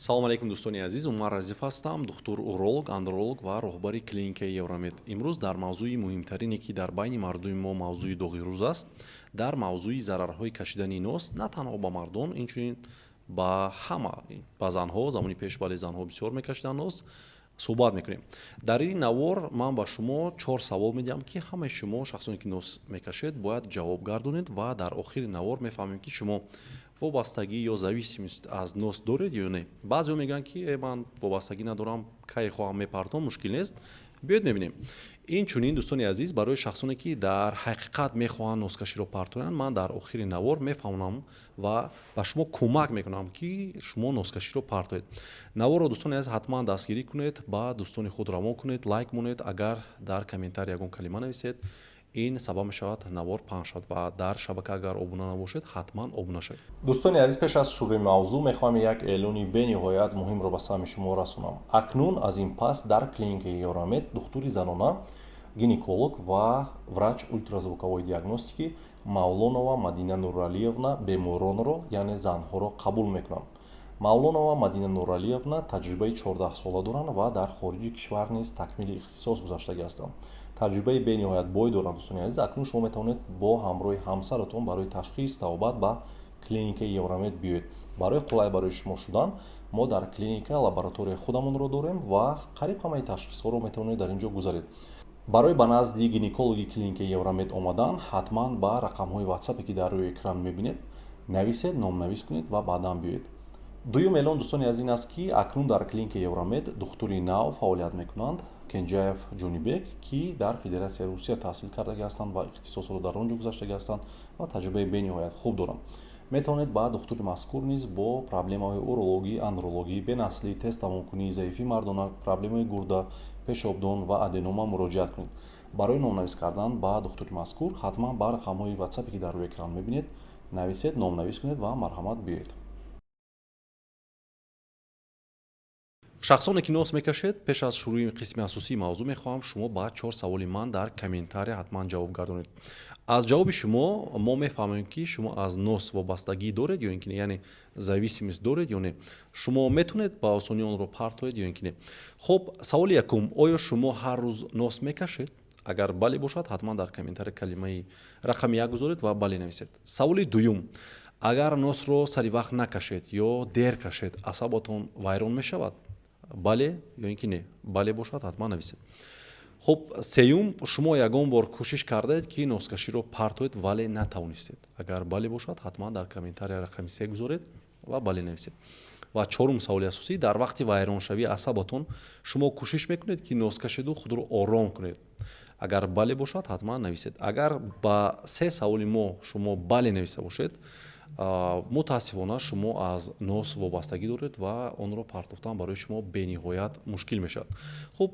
салом алейкум дӯстони азиз, Умар Разиф ҳастам, духтур уролог, андролог ва роҳбари клиникаи Евромед. Имрӯз дар мавзӯи муҳимтарине ки дар байни мардуми мо мавзӯи доғи рӯз аст, дар мавзӯи зарарҳои кашидани нос, на танҳо ба мардон, инчунин ба ҳама, ба занҳо, замони пеш бале занҳо бисёр мекашиданд нос, суҳбат мекунем. Дар ин навор ман ба шумо 4 савол медиҳам ки ҳамаи шумо шахсоне ки нос мекашед бояд ҷавоб гардонед ва дар охири навор мефаҳмем ки шумо вобастагӣ ё зависимост аз нос доред ё не. Баъзеҳо мегӯянд ки ман вобастагӣ надорам, кай хоҳам мепартом, мушкил нест. Биёед мебинем. Инчунин дӯстони азиз, барои шахсоне ки дар ҳақиқат мехоҳанд носкаширо партоянд, ман дар охири навор мефаҳмонам ва ба шумо кӯмак мекунам ки шумо носкаширо партоед. Наворро дӯстони азиз ҳатман дастгирӣ кунед, ба дӯстони худ равон кунед, лайк монед, агар дар комментарий ягон калима нависед, ин сабаб мешавад навор паҳн шавад ва дар шабака агар обуна набошед, ҳатман обуна шавед. дӯстони азиз, пеш аз шурӯъи мавзӯъ мехоҳам як эълони бениҳоят муҳимро ба сами шумо расонам. Акнун аз ин пас дар клиникаи Евромед духтури занона, гинеколог ва врач ультразвуковой диагностики Мавлонова Мадина Нуралиевна беморонро, яъне занҳоро қабул мекунанд. Мавлонова Мадина Нуралиевна таҷрибаи 14 сола доранд ва дар хориҷи кишвар низ такмили ихтисос гузаштагӣ ҳастанд. таҷрибаи бениҳоят бой доранд. Дӯстони азиз, акнун шумо метавонед бо ҳамроҳи ҳамсаратон барои ташхис тавобат ба клиникаи Евромед биёед. Барои қулай барои шумо шудан, мо дар клиника лабораторияи худамонро дорем ва қариб ҳамаи ташхисҳоро метавонед дар ин ҷо гузаред. барои ба назди гинекологи клиникаи Евромед омадан, ҳатман ба рақамҳои WhatsApp ки дар рӯи экран мебинед нависед, номнавис кунед ва баъдан биёед. дуюм эълон дӯстони азиз ин аст ки акнун дар клиникаи Евромед духтури нав фаъолият мекунанд, Кенҷаев Ҷонибек, ки дар Федератсияи Русия таҳсил кардагӣ ҳастанд ва ихтисосро дар он ҷо гузаштагӣ ҳастанд ва таҷрибаи бениҳоят хуб доранд. метавонед ба духтури мазкур низ бо проблемаҳои урологӣ, андрологӣ, бенаслӣ, тезтамомкунӣ, заифӣ мардона, проблемаи гурда, пешобдон ва аденома муроҷиат кунед. барои номнавис кардан ба духтури мазкур ҳатман ба рақамҳои WhatsApp ки дар рӯи экран мебинед нависед, номнавис кунед ва марҳамат биёед. шахсоне ки нос мекашед, пеш аз шурӯи қисми асосии мавзӯъ мехоҳам шумо ба 4 саволи ман дар комментарий ҳатман ҷавоб гардонед. аз ҷавоби шумо мо мефаҳмем ки шумо аз нос вобастагӣ доред ё ин ки не, яъне зависимост доред ё не. шумо метавонед ба осонӣ онро партоед ё ин ки не. хуб, саволи якум, оё шумо ҳар рӯз нос мекашед? агар бале бошад, ҳатман дар комментарий калимаи рақами 1 гузоред ва бале нависед. саволи дуюм, агар носро сари вақт накашед ё дер кашед, асаботон вайрон мешавад? бале ё ин ки не. бале бошад, ҳатман нависед. хуб, сеюм, шумо ягон бор кӯшиш кардаед ки носкаширо партоед, вале натавонистед? агар бале бошад, ҳатман дар комментарий рақами 3 гузоред ва бале нависед. ва чорум саволи асосӣ, дар вақти вайроншавии асаботон шумо кӯшиш мекунед ки носкашиду худро ором кунед? агар бале бошад, ҳатман нависед. агар ба 3 саволи мо шумо бале нависта бошед, мутаассифона шумо аз нос вобастагӣ доред ва онро партофтан барои шумо бениҳоят мушкил мешавад. хуб,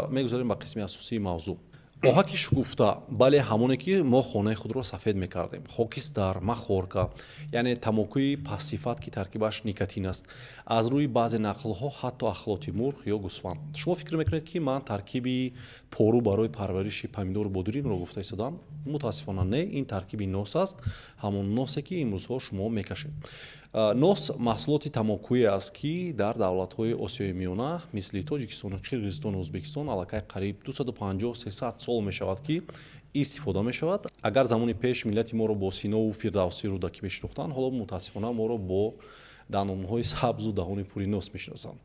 мегузарем ба қисми асосии мавзӯъ. оҳаки шукуфта, бале ҳамоне ки мо хонаи худро сафед мекардем, хокистар, махорка, яъне тамокӯи пастсифат ки таркибаш никотин аст, аз рӯи баъзе нақлҳо ҳатто ахлоти мурғ ё гӯсфанд. шумо фикр мекунед ки ман таркиби пору барои парвариши помидору бодиринро гуфта истодам? мутаассифона не, ин таркиби нос аст, ҳамон носе ки имрӯзҳо шумо мекашед. нос маҳсулоти тамокӯе аст ки дар давлатҳои осиёи миёна мисли Тоҷикистону Қирғизистону Ӯзбекистон аллакай қариб 250-300 сол мешавад ки истифода мешавад. агар замони пеш миллати моро бо Синову Фирдавсӣ рӯдакӣ мешинохтанд, ҳоло мутаассифона моро бо дандонҳои сабзу даҳони пури нос мешиносанд.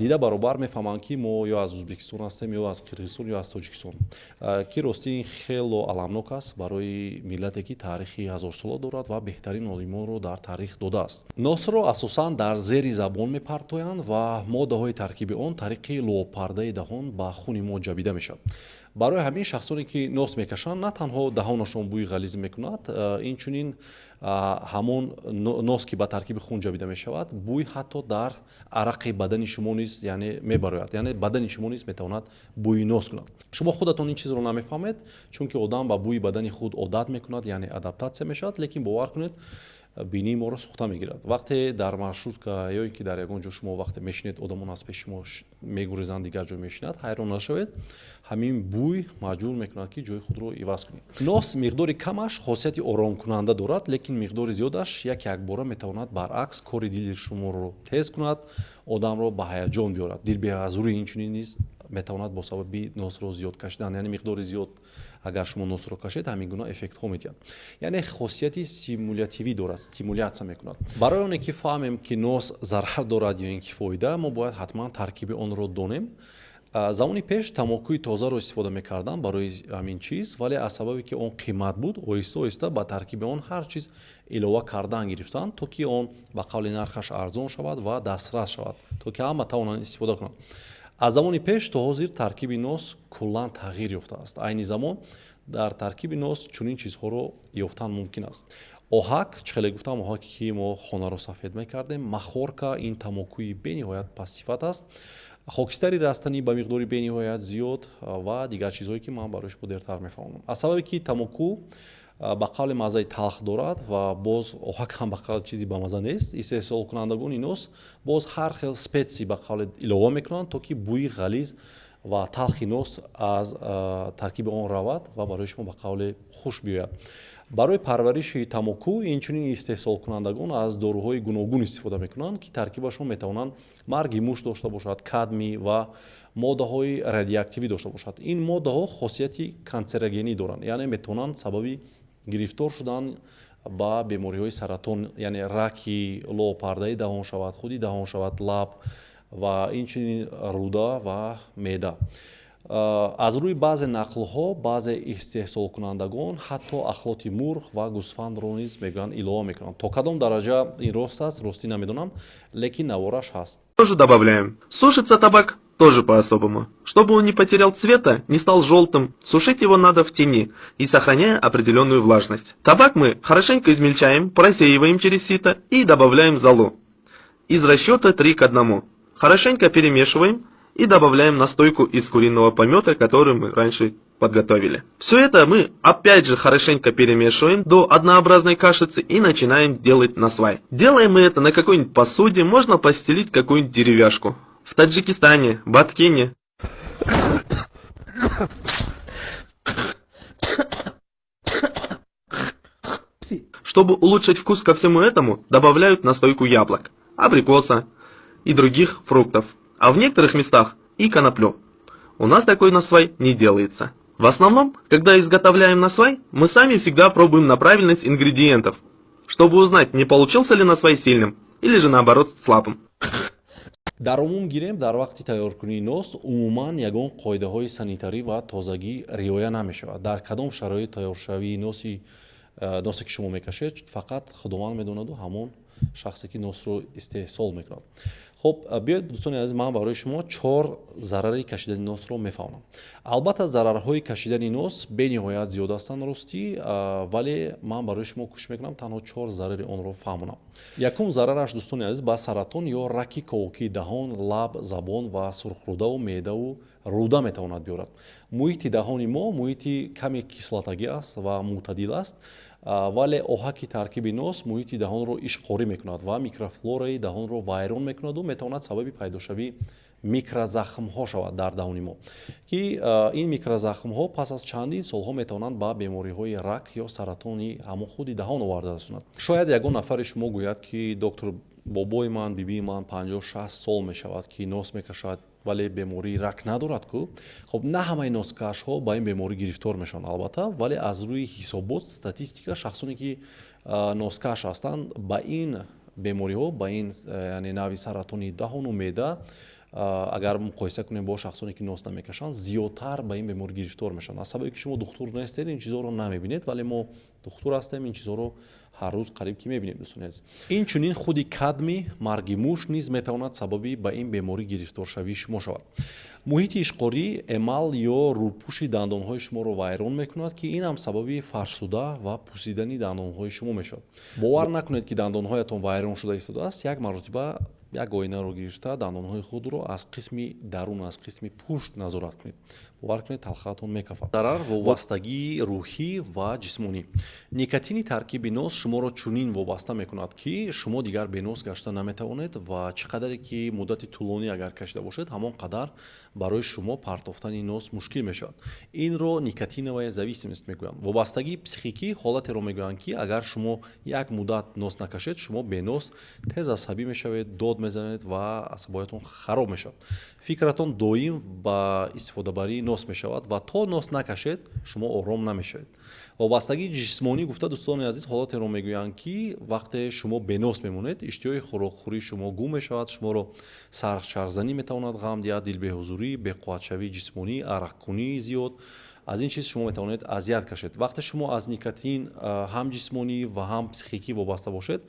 дида баробар мефаҳманд ки мо ё аз Ӯзбекистон ҳастем, ё аз Қирғизистон, ё аз Тоҷикистон, ки ростӣ ин хело аламнок аст барои миллате ки таърихи ҳазорсола дорад ва беҳтарин олимонро дар таърих додааст. носро асосан дар зери забон мепартоянд ва моддаҳои таркиби он тариқи лӯпардаи даҳон ба хуни мо ҷабида мешавад. барои ҳамин шахсоне ки нос мекашанд, на танҳо даҳонашон бӯи ғализ мекунад, инчунин ҳамон нос ки ба таркиби хун ҷабида мешавад, бӯй ҳатто дар арақи бадани шумо низ яъне мебарояд, яъне бадани шумо низ метавонад бӯи нос кунад. шумо худатон ин чизро намефаҳмед, чунки одам ба бӯи бадани худ одат мекунад, яъне адаптатсия мешавад, лекин бовар кунед, бинии моро сӯхта мегирад. Вақте дар маршрутка ё ин ки дар ягон ҷо шумо вақте мешинед одамон аз пеши шумо мегурезанд, дигар ҷо мешинад, ҳайрон нашавед, ҳамин бӯй маҷбур мекунад ки ҷои худро иваз кунед. Нос миқдори камаш хосияти оромкунанда дорад, лекин миқдори зиёдаш якбора метавонад баръакс кори дили шуморо тез кунад, одамро ба ҳаяҷон биёрад. Дилбеҳазурӣ инчунин низ метавонад бо сабаби носро зиёд кашидан, яъне миқдори зиёд агар шумо носро кашед, ҳамин гуна эффектҳо метиҳад. Яъне хосияти стимулятивӣ дорад, стимулятсия мекунад. Барои оне ки фаҳмем ки нос зарар дорад ё ин ки фоида, мо бояд ҳатман таркиби онро донем. замони пеш тамокӯи тозаро истифода мекардам барои ҳамин чиз, вале аз сабабе ки он қимат буд, оҳиста оҳиста ба таркиби он ҳар чиз илова кардан гирифтанд, то ки он ба қавли нархаш арзон шавад ва дастрас шавад, то ки ҳама тавонанд истифода кунанд. аз замони пеш то ҳозир таркиби нос куллан тағйир ёфтааст. айни замон дар таркиби нос чунин чизҳоро ёфтан мумкин аст. оҳак, чӣ хеле гуфтам, оҳаке ки мо хонаро сафед мекардем, махорка, ин тамокӯи бениҳоят пассифат аст, хокистари растанӣ ба миқдори бениҳоят зиёд ва дигар чизҳое ки ман барои шумо дертар мефаҳмонам. аз сабабе ки тамоку ба қавли маззаи талх дорад ва боз оҳак ҳам ба қавли чизи ба мазза нест, истеҳсолкунандагони нос боз ҳар хел спеси ба қавли илова мекунанд, то ки бӯи ғализ ва талхи нос аз таркиби он равад ва барои шумо ба қавли хуш биёяд. барои парвариши тамоку инчунин истеҳсолкунандагон аз доруҳои гуногун истифода мекунанд, ки таркибашон метавонанд марги муш дошта бошад, кадмий ва моддаҳои радиоактивӣ дошта бошад. ин моддаҳо хосияти канцерогенӣ доранд, яъне метавонанд сабаби гирифтор шудан ба бемориҳои саратон, яъне раки лоопардаи даҳон шавад, худи даҳон шавад, лаб ва инчунин рӯда ва меъда. аз рӯи баъзе нақлҳо баъзе истеҳсолкунандагон ҳатто ахлоти мурғ ва гӯсфандро низ мегӯянд илова мекунанд. то кадом дараҷа ин рост аст, ростӣ намедонам, лекин навораш ҳаст. Тоже добавляем. Сушится табак тоже по-особому. Чтобы он не потерял цвета, не стал желтым, сушить его надо в тени и сохраняя определенную влажность. Табак мы хорошенько измельчаем, просеиваем через сито и добавляем в золу. Из расчета 3:1. Хорошенько перемешиваем и добавляем настойку из куриного помета, которую мы раньше подготовили. Все это мы опять же хорошенько перемешиваем до однообразной кашицы и начинаем делать насвай. Делаем мы это на какой-нибудь посуде, можно постелить какую-нибудь деревяшку. В Таджикистане, Баткене. Чтобы улучшить вкус ко всему этому, добавляют настойку яблок, абрикоса и других фруктов. А в некоторых местах и коноплю. У нас такой насвай не делается. В основном, когда изготовляем насвай, мы сами всегда пробуем на правильность ингредиентов, чтобы узнать, не получился ли насвай сильным, или же наоборот слабым. дар умум гирем, дар вақти тайёркунии нос умуман ягон қоидаҳои санитарӣ ва тозагӣ риоя намешавад. дар кадом шароит тайёршавии носе ки шумо мекашед фақат худованд медонаду ҳамон шахсе ки носро истеҳсол мекунад. хуб, биёед дӯстони азиз, ман барои шумо 4 зарари кашидани носро мефаҳмонам. албатта зарарҳои кашидани нос бениҳоят зиёд ҳастанд ростӣ, вале ман барои шумо кӯшиш мекунам танҳо 4 зарари онро фаҳмонам. якум зарараш дӯстони азиз ба саратон ё раки ковокии даҳон, лаб, забон ва сурхрӯдаву меъдаву рӯда метавонад биёрад. муҳити даҳони мо муҳити каме кислотагӣ аст ва мӯътадил аст, вале оҳаки таркиби нос муҳити даҳонро ишқорӣ мекунад ва микрофлораи даҳонро вайрон мекунаду метавонад сабаби пайдошавии микрозахмҳо шавад дар даҳони мо, ки ин микрозахмҳо пас аз чандин солҳо метавонанд ба бемориҳои рак ё саратони ҳамон худи даҳон оварда расонад. шояд ягон нафари шумо гӯяд ки доктор, бобои ман, бибии ман 50-60 сол мешавад ки нос мекашад, вале бемории рак надорад ку. хуб, на ҳамаи носкашҳо ба ин беморӣ гирифтор мешаванд албатта, вале аз рӯи ҳисобот, статистика, шахсоне ки носкаш ҳастанд ба ин бемориҳо, ба ин яъне нави саратони даҳону меъда, агар муқоиса кунем бо шахсоне ки нос намекашанд, зиёдтар ба ин беморӣ гирифтор мешаванд. аз сабаби ки шумо духтур нестед, ин чизҳоро намебинед, вале мо духтур ҳастем, ин чизҳоро ҳар рӯз қариб ки мебинем дӯстони азиз. инчунин худи кадми, марги муш низ метавонад сабаби ба ин беморӣ гирифторшавии шумо шавад. муҳити ишқорӣ, эмал ё рӯпӯши дандонҳои шуморо вайрон мекунад, ки ин ҳам сабаби фарсуда ва пусидани дандонҳои шумо мешавад. бовар накунед ки дандонҳоятон вайрон шуда истодааст, як маротиба як оинаро гирифта дандонҳои худро аз қисми дарун аз қисми пушт назорат кунед. бовар кунед талхатон мекафад. Зарар вобастагии рӯҳӣ ва ҷисмонӣ. Никотини таркиби нос шуморо чунин вобаста мекунад ки шумо дигар бенос гашта наметавонед ва чӣ қадаре ки муддати тӯлонӣ агар кашида бошед ҳамон қадар барои шумо партофтани нос мушкил мешавад. Инро никотиновая зависимост мегӯянд. Вобастагии психикӣ ҳолатеро мегӯянд ки агар шумо як муддат нос накашед шумо бенос тез асабӣ мешавед, дод мезанед ва асабоятон хароб мешавад. Фикратон доим ба истифодабарии нос мешавад ва то нос накашед шумо ором намешавед. Вобастагии ҷисмонӣ гуфта дӯстони азиз ҳолатеро мегӯянд ки вақте шумо бенос мемонед иштиҳои хӯрокхӯрии шумо гум мешавад, шуморо сарчарбзанӣ метавонад ғам диҳад, дилбеҳузурӣ, беқувватшавии ҷисмонӣ, арақкунии зиёд. Аз ин чиз шумо метавонед азият кашед. Вақте шумо аз никотин ҳам ҷисмонӣ ва ҳам психикӣ вобаста бошед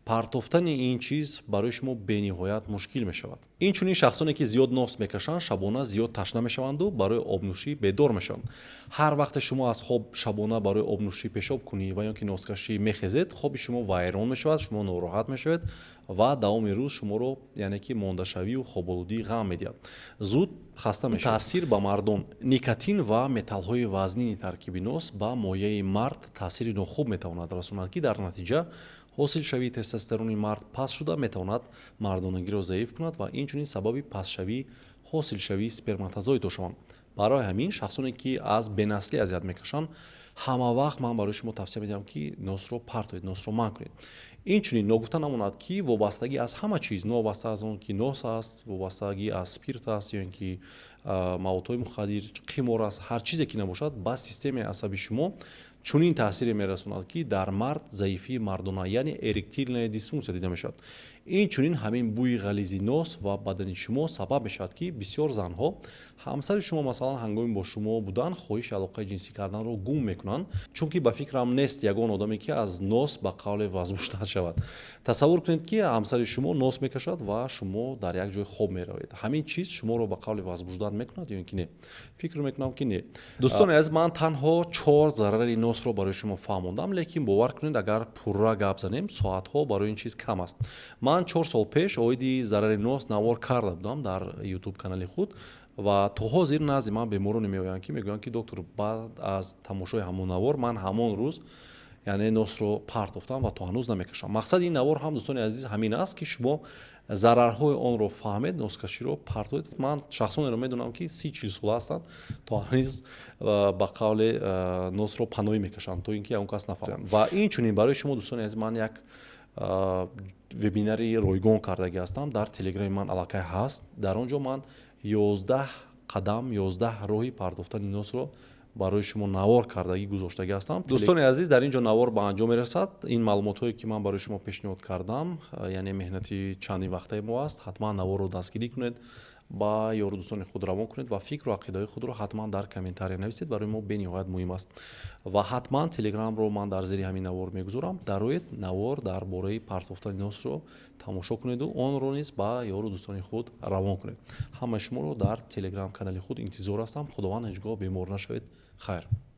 партофтани ин чиз барои шумо бениҳоят мушкил мешавад. Инчунин шахсоне ки зиёд нос мекашанд шабона зиёд ташна мешаванду барои обнӯшӣ бедор мешаванд. Ҳар вақте шумо аз хоб шабона барои обнӯшӣ пешоб кунӣ ва ё ки носкашӣ мехезед хоби шумо вайрон мешавад, шумо нороҳат мешавед ва давоми рӯз шуморо яъне ки мондашавию хоболудӣ ғам медиҳад. Зуд хаста мешавад. Таъсир ба мардон. Никотин ва металлҳои вазнини таркиби нос ба мояи мард таъсири нохуб метавонад расонад ки дар натиҷа ҳосилшавии тестостерони мард паст шуда метавонад мардонагиро заиф кунад ва инчунин сабаби пастшавии ҳосилшавии сперматозоидҳо шаванд. Барои ҳамин шахсоне ки аз бенаслӣ азият мекашанд ҳама вақт ман барои шумо тавсия медиҳам ки носро партоед, носро манъ кунед. Инчунин ногуфта намонад ки вобастагӣ аз ҳама чиз, новобаста аз он ки нос аст, вобастагӣ аз спирт аст ё ин ки маводҳои мухаддир, қимор аст, ҳар чизе ки набошад ба системаи асаби шумо чунин таъсире мерасонад ки дар мард заифии мардона яъне эректильная дисфунксия дида мешавад. Инчунин ҳамин бӯи ғализи нос ва бадани шумо сабаб мешавад ки бисёр занҳо ҳамсари шумо масалан ҳангоми бо шумо будан хоҳиши алоқаи ҷинсӣ карданро гум мекунанд, чунки ба фикрам нест ягон одаме ки аз нос ба қавле возбужда шавад. Тасаввур кунед ки ҳамсари шумо нос мекашад ва шумо дар як ҷой хоб меравед. Ҳамин чиз шуморо ба қавле возбуждат мекунад ё ин ки не? Фикр мекунам ки не. Дӯстони азиз, ман танҳо 4 зарари носро барои шумо фаҳмондам, лекин бовар кунед агар пурра гап занем соатҳо барои ин чиз кам аст. Ман 4 сол пеш оиди зарари нос навор карда будам дар YouTube канали худ ва то ҳозир назди ман бемороне меоянд ки мегӯянд ки доктор баъд аз тамошои ҳамон навор ман ҳамон рӯз яъне носро партофтам ва то ҳанӯз намекашам. Мақсади ин навор ҳам дӯстони азиз ҳамин аст ки шумо зарарҳои онро фаҳмед, носкаширо партоед. Ман шахсонеро медонам ки 30-40 сола ҳастанд то ҳанӯз ба қавле носро паноҳӣ мекашанд то ин ки ягон кас нафаҳмад. Ва инчунин барои шумо дӯстони азиз ман як вебинари ройгон кардагӣ ҳастам дар телеграми ман аллакай ҳаст. Дар он ҷо ман 11 қадам 11 роҳи партофтани носро барои шумо навор кардагӣ гузоштагӣ ҳастам. дӯстони азиз, дар ин ҷо навор ба анҷом мерасад. Ин маълумотҳое ки ман барои шумо пешниҳод кардам яъне меҳнати чандин вақтаи мо аст. ҳатман наворро дастгирӣ кунед, ба ёру дӯстони худ равон кунед ва фикру ақидаҳои худро ҳатман дар комментария нависед. Барои мо бениҳоят муҳим аст. Ва ҳатман телеграмро ман дар зери ҳамин навор мегузорам. Дароед навор дар бораи партофтани носро тамошо кунеду онро низ ба ёру дӯстони худ равон кунед. Ҳамаи шуморо дар телеграм канали худ интизор ҳастам. Худованд ҳеҷ гоҳ бемор нашавед. хайр.